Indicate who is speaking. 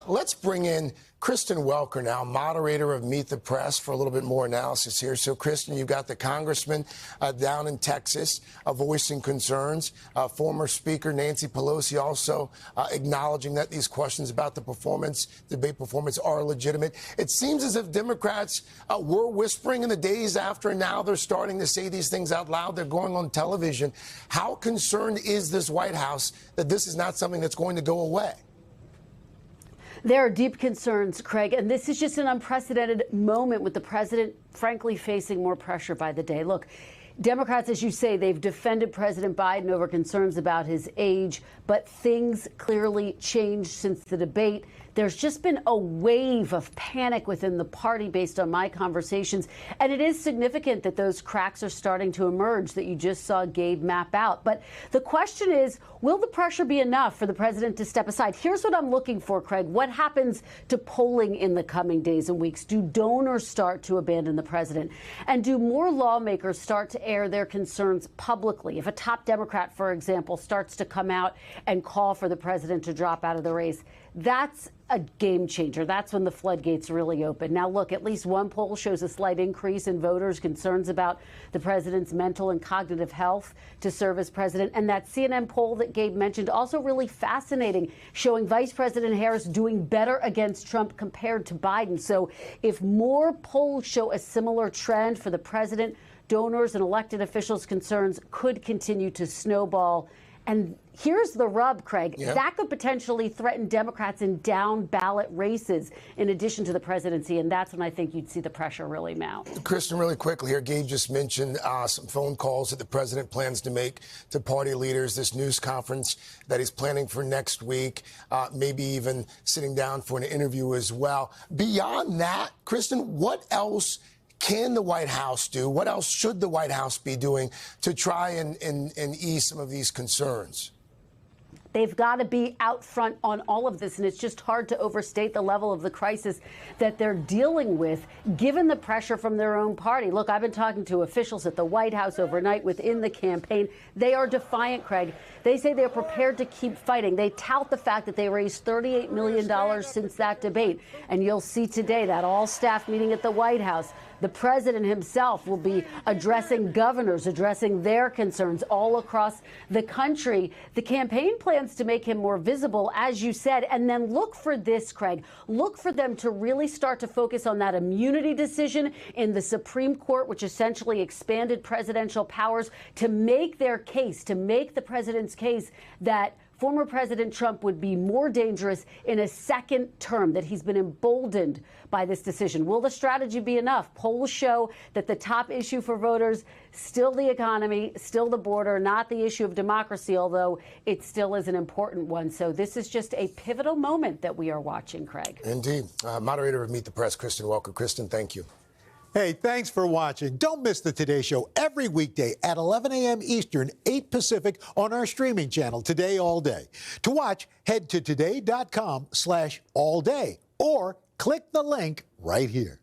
Speaker 1: Let's bring in Kristen Welker now, moderator of Meet the Press, for a little bit more analysis here. So, Kristen, you've got the congressman down in Texas voicing concerns. Former Speaker Nancy Pelosi also acknowledging that these questions about the debate performance are legitimate. It seems as if Democrats were whispering in the days after, and now they're starting to say these things out loud. They're going on television. How concerned is this White House that this is not something that's going to go away?
Speaker 2: There are deep concerns, Craig, and this is just an unprecedented moment with the president, frankly, facing more pressure by the day. Look, Democrats, as you say, they've defended President Biden over concerns about his age, but things clearly changed since the debate. There's just been a wave of panic within the party based on my conversations. And it is significant that those cracks are starting to emerge that you just saw Gabe map out. But the question is, will the pressure be enough for the president to step aside? Here's what I'm looking for, Craig. What happens to polling in the coming days and weeks? Do donors start to abandon the president? And do more lawmakers start to air their concerns publicly? If a top Democrat, for example, starts to come out and call for the president to drop out of the race, that's a game changer. That's when the floodgates really open. Now, look, at least one poll shows a slight increase in voters' concerns about the president's mental and cognitive health to serve as president. And that CNN poll that Gabe mentioned, also really fascinating, showing Vice President Harris doing better against Trump compared to Biden. So if more polls show a similar trend for the president, donors and elected officials' concerns could continue to snowball. And here's the rub, Craig. Yeah. That could potentially threaten Democrats in down ballot races in addition to the presidency. And that's when I think you'd see the pressure really mount.
Speaker 1: Kristen, really quickly here, Gabe just mentioned some phone calls that the president plans to make to party leaders, this news conference that he's planning for next week, maybe even sitting down for an interview as well. Beyond that, Kristen, what else can the White House do? What else should the White House be doing to try and ease some of these concerns?
Speaker 2: They've got to be out front on all of this, and it's just hard to overstate the level of the crisis that they're dealing with, given the pressure from their own party. Look, I've been talking to officials at the White House overnight within the campaign. They are defiant, Craig. They say they're prepared to keep fighting. They tout the fact that they raised $38 million since that debate. And you'll see today that all-staff meeting at the White House. The president himself will be addressing governors, addressing their concerns all across the country. The campaign plans to make him more visible, as you said. And then look for this, Craig. Look for them to really start to focus on that immunity decision in the Supreme Court, which essentially expanded presidential powers to make their case, to make the president's case that former President Trump would be more dangerous in a second term, that he's been emboldened by this decision. Will the strategy be enough? Polls show that the top issue for voters, still the economy, still the border, not the issue of democracy, although it still is an important one. So this is just a pivotal moment that we are watching, Craig.
Speaker 1: Indeed. Moderator of Meet the Press, Kristen Welker. Kristen, thank you.
Speaker 3: Hey, thanks for watching. Don't miss the Today Show every weekday at 11 a.m. Eastern, 8 Pacific on our streaming channel, Today All Day. To watch, head to today.com/allday or click the link right here.